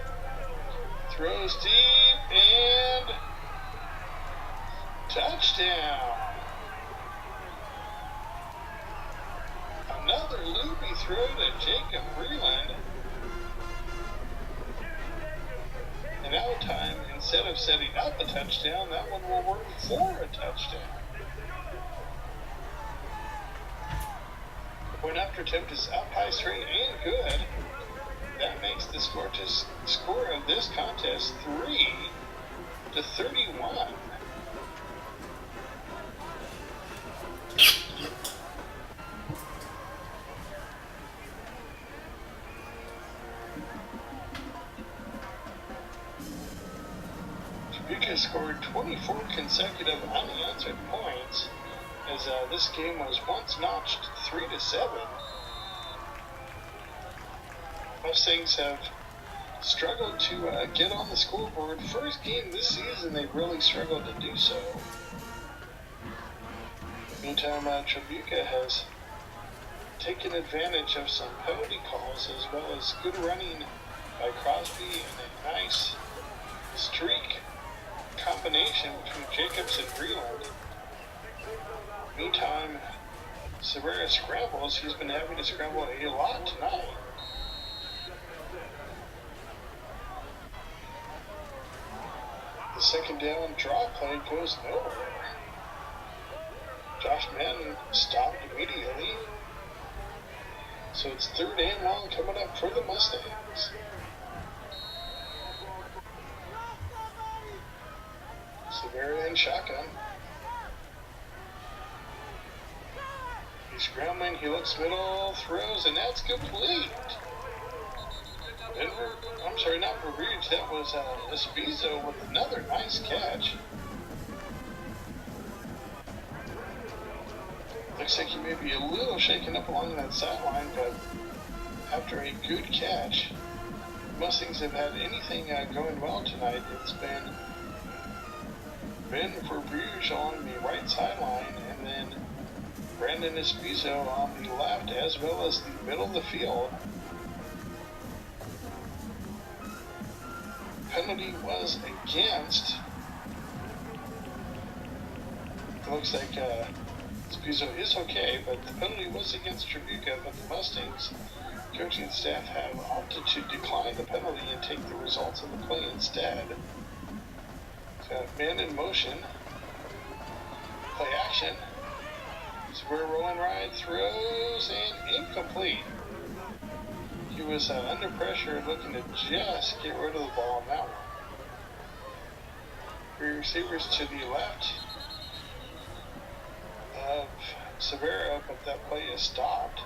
throws deep and touchdown. Another loopy throw to Jacob Breland. And now time, instead of setting up a touchdown, that one will work for a touchdown. The point after attempt is up high, straight, and good. That makes the score of this contest 3-31. Trabuco scored 24 consecutive unanswered points, as this game was once notched 3-7. Mustangs have struggled to get on the scoreboard. First game this season, they really struggled to do so. Meantime, Trabuco has taken advantage of some penalty calls as well as good running by Crosby and a nice streak combination between Jacobs and Breland. Meantime, Severa scrambles. He's been having to scramble a lot tonight. The 2nd down draw play goes nowhere. Josh Madden stopped immediately. So it's 3rd and long coming up for the Mustangs. Severa in shotgun. He's scrambling, he looks middle, throws, and that's complete. Not for Reach, that was Espizo with another nice catch. Looks like he may be a little shaken up along that sideline, but after a good catch, Mustangs have had anything going well tonight. It's been for Bruges on the right sideline, and then Brandon Espizo on the left, as well as the middle of the field. Penalty was against. It looks like Espizo is okay, but the penalty was against Trabuco, but the Mustangs coaching staff have opted to decline the penalty and take the results of the play instead. So, man in motion. Play action. Square rolling right, throws, and incomplete. He was under pressure, looking to just get rid of the ball on that one. Three receivers to the left of Severa, but that play is stopped.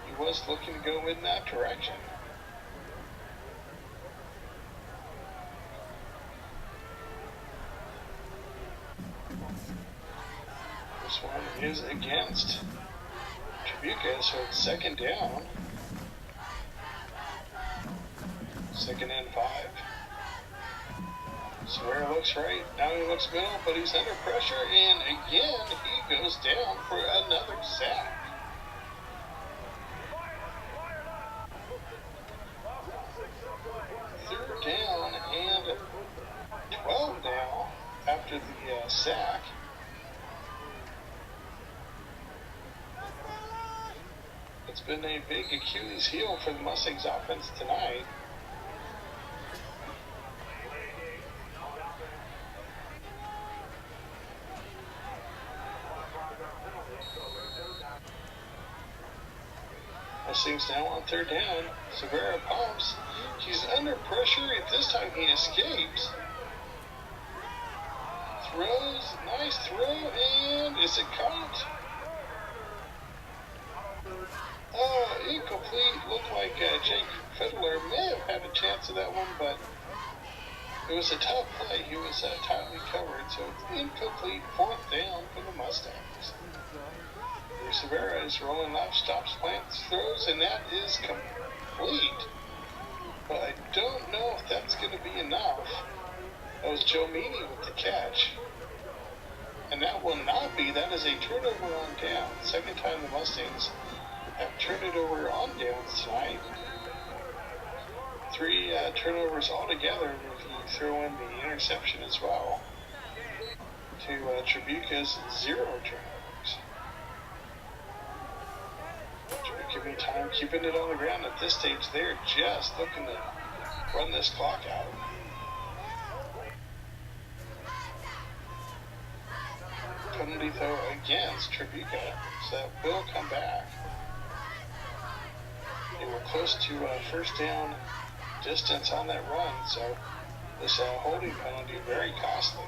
He was looking to go in that direction. This one is against Trabuco, so it's 2nd down. 2nd and 5. Severa looks right, now he looks middle, but he's under pressure, and again, he goes down for another sack. Third down and 12 now after the sack. It's been a big Achilles heel for the Mustangs offense tonight. Mustangs now on third down. Severa pumps. He's under pressure. At this time he escapes. Throws, nice throw, and is it caught? Incomplete. Looked like Jake Fiddler may have had a chance of that one, but it was a tough play. He was tightly covered, so it's incomplete. Fourth down for the Mustangs. Severa is rolling up, stops, plants, throws, and that is complete. But I don't know if that's going to be enough. That was Joe Meany with the catch. And that will not be. That is a turnover on down. Second time the Mustangs have turned it over on downs tonight. 3 turnovers altogether if you throw in the interception as well. To Trabuco's 0 turnovers. Giving time, keeping it on the ground at this stage. They're just looking to run this clock out. Penalty though against Trabuco, so that will come back. They were close to first down distance on that run, so this holding penalty very costly.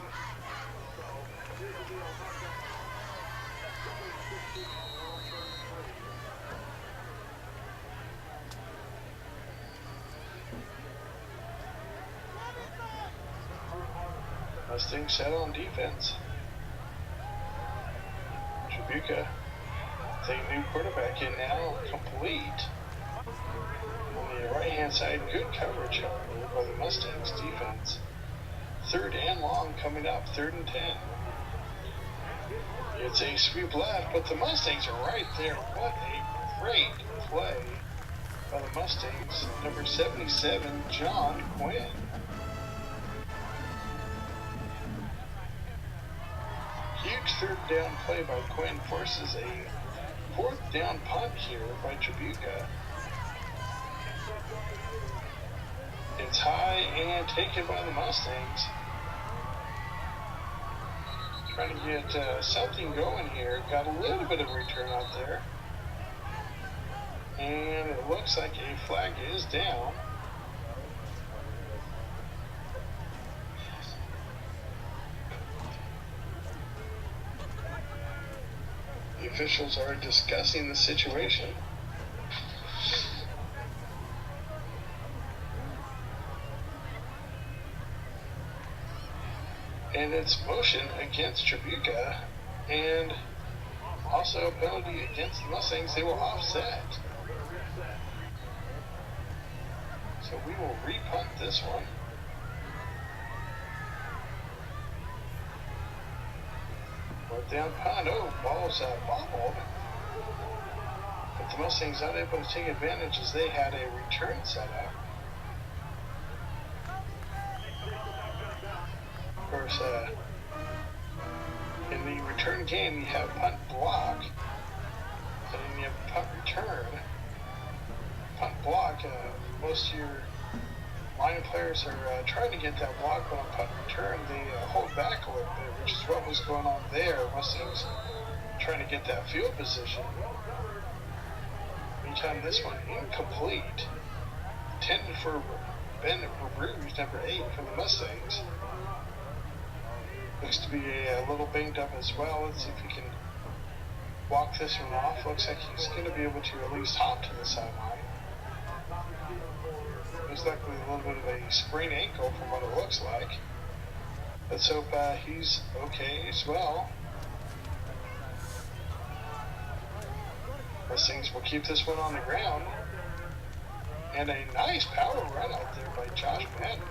Mustangs set on defense. Trabuco, the new quarterback in now, complete. On the right-hand side, good coverage by the Mustangs defense. Third and long coming up, 3rd and 10. It's a sweep left, but the Mustangs are right there. What a great play by the Mustangs. Number 77, John Quinn. Huge third down play by Quinn forces a 4th down punt here by Trabuco. It's high and taken by the Mustangs. Trying to get something going here. Got a little bit of a return out there. And it looks like a flag is down. The officials are discussing the situation. And it's motion against Trabuco and also a penalty against the Mustangs. They will offset. So we will re-punt this one. Fourth down punt. Oh, ball's bobbled. But the Mustangs unable to take advantage as they had a return set up. Of course, in the return game, you have punt block, and then you have punt return. Punt block, most of your line players are trying to get that block, but on punt return, they hold back a little bit, which is what was going on there. Mustangs trying to get that field position. Meantime, this one incomplete. Intended for Ben Rouge, number 8 for the Mustangs. Looks to be a little banged up as well. Let's see if he can walk this one off. Looks like he's going to be able to at least hop to the sideline. Most likely a little bit of a sprained ankle from what it looks like. Let's hope he's okay as well. Mustangs will keep this one on the ground. And a nice power run out there by Josh Madden.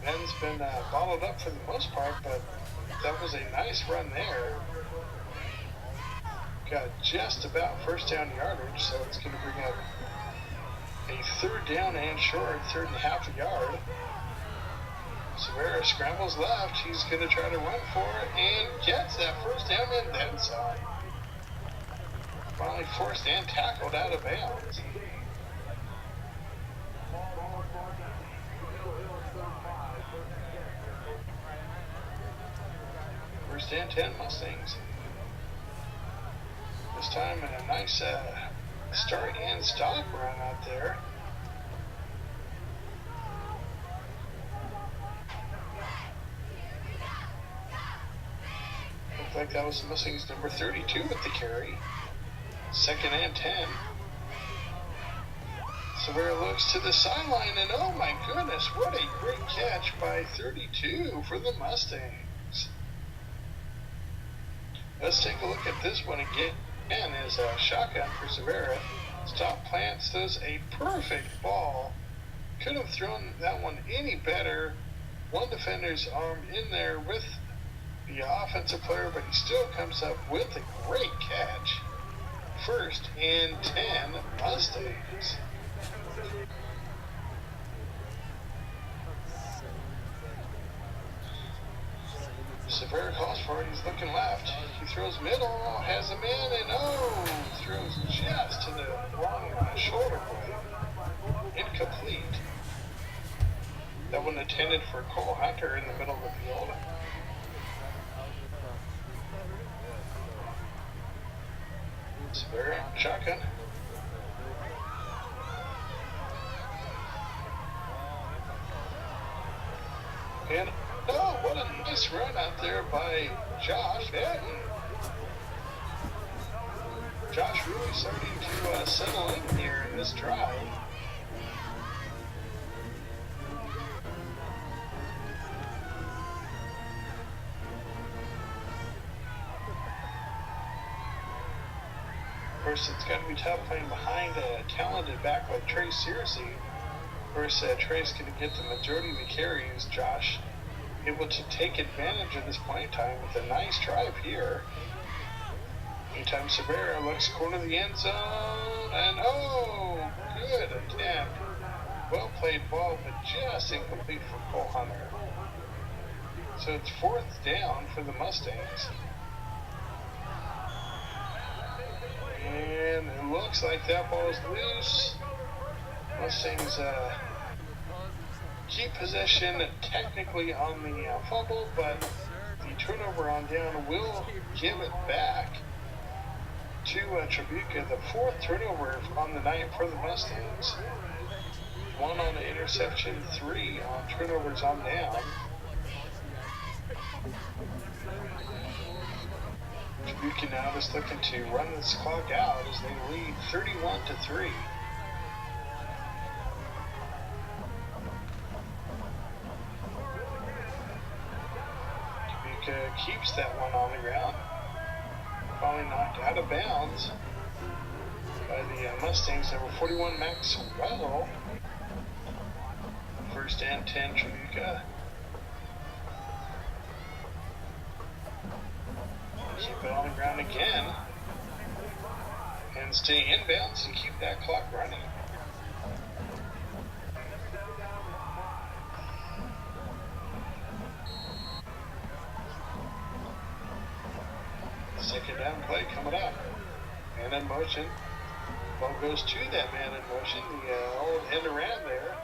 Ben's been bottled up for the most part, but that was a nice run there. Got just about first down yardage, so it's going to bring up a 3rd down and short, 3.5 a yard. Severa scrambles left. He's going to try to run for it and gets that first down and then some. Finally forced and tackled out of bounds. First and 10 Mustangs. This time in a nice start and stop run out there. Looked like that was the Mustangs number 32 with the carry. Second and 10. Severa looks to the sideline and oh my goodness, what a great catch by 32 for the Mustangs. Let's take a look at this one again. Again is a shotgun for Severa. Stop plants does a perfect ball. Could have thrown that one any better. One defender's arm in there with the offensive player, but he still comes up with a great catch. First and 10 Mustangs. Severa calls for it. He's looking left. He throws middle, has a man, and throws just to the wrong shoulder blade. Incomplete. That one intended for Cole Hunter in the middle of the field. Severa, shotgun. And oh, what a nice run out there by Josh Batten. Josh really starting to settle in here in this drive. Of course, it's got to be tough playing behind a talented back like Trey Searcy. Of course, Trey's going to get the majority of the carries. Josh able to take advantage of this playing time with a nice drive here. Anytime Severa looks corner of the end zone, and good attempt. Well played ball, but just incomplete for Cole Hunter. So it's fourth down for the Mustangs. And it looks like that ball is loose. Mustangs keep possession technically on the fumble, but the turnover on down will give it back to Trabuco. The fourth turnover on the night for the Mustangs. One on the interception, 3 on turnovers on down. Trabuco now just looking to run this clock out as they lead 31-3. Keeps that one on the ground. Finally knocked out of bounds by the Mustangs. Number 41, Max Wello. First and 10, Trabuco. Keep it on the ground again. And stay inbounds and keep that clock running. Second down play coming up. Man in motion. Ball goes to that man in motion. The old end around there.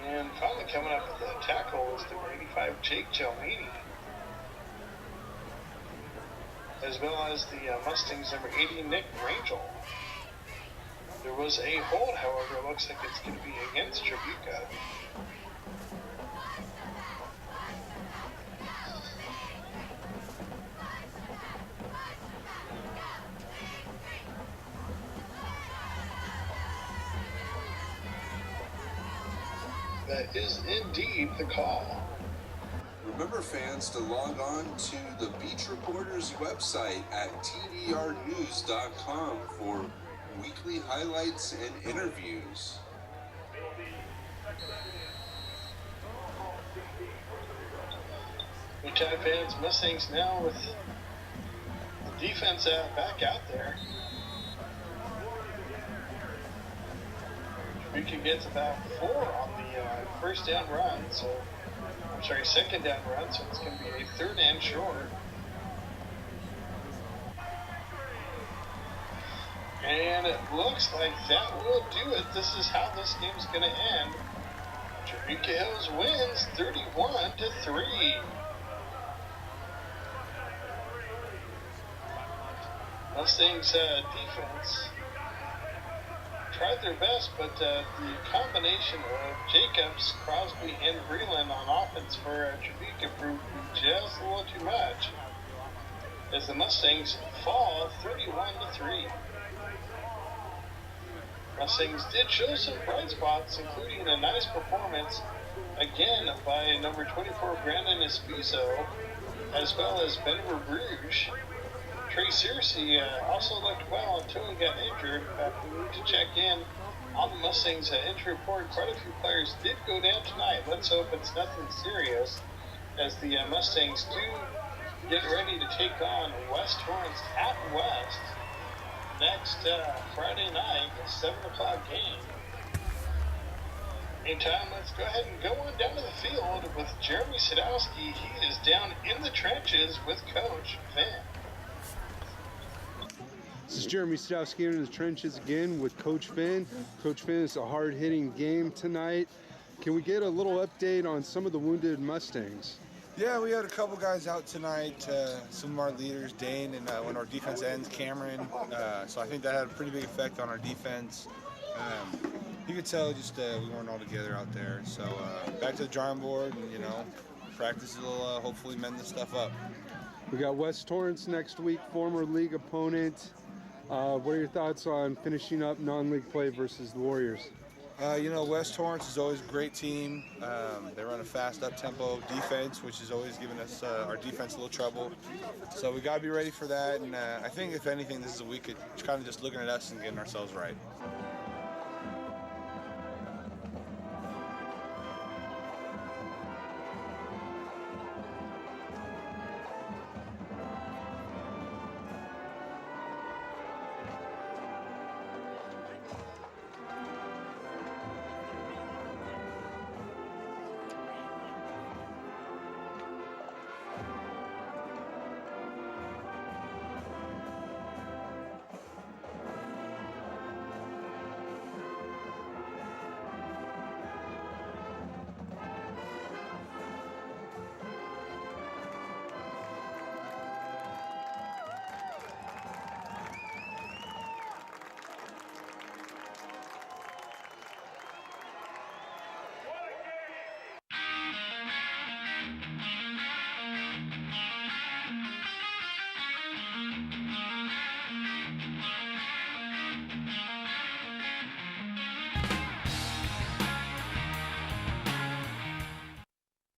And finally coming up with the tackle is number 85, Jake Gelmini. As well as the Mustangs number 80, Nick Rangel. There was a hold, however. It looks like it's going to be against Trabuco. That is indeed the call. Remember, fans, to log on to the Beach Reporters website at tdrnews.com for weekly highlights and interviews. Lieutenant fans, Mustangs now with the defense back out there. Trabuco gets about 4 on the first down run, so I'm sorry, second down run, so it's going to be a third and short. And it looks like that will do it. This is how this game's going to end. Trabuco Hills wins 31-3. Mustangs defense tried their best, but the combination of Jacobs, Crosby, and Breland on offense for Trabuco proved to be just a little too much, as the Mustangs fall 31-3. Mustangs did show some bright spots, including a nice performance again by number 24 Brandon Espizo, as well as Benver Bruges. Trey Searcy also looked well until he got injured. We need to check in on the Mustangs injury report. Quite a few players did go down tonight. Let's hope it's nothing serious, as the Mustangs do get ready to take on West Torrance at West next Friday night, a 7 o'clock game. Meantime, let's go ahead and go on down to the field with Jeremy Sadowski. He is down in the trenches with Coach Finn. This is Jeremy Sadowski in the trenches again with Coach Finn. Coach Finn, it's a hard-hitting game tonight. Can we get a little update on some of the wounded Mustangs? Yeah, we had a couple guys out tonight, some of our leaders, Dane, and one of our defense ends, Cameron. So I think that had a pretty big effect on our defense. You could tell just we weren't all together out there. So back to the drawing board and, practice will hopefully mend this stuff up. We got West Torrance next week, former league opponent. What are your thoughts on finishing up non-league play versus the Warriors? West Torrance is always a great team. They run a fast up-tempo defense, which is always giving us our defense a little trouble. So we got to be ready for that. And I think, if anything, this is a week of kind of just looking at us and getting ourselves right.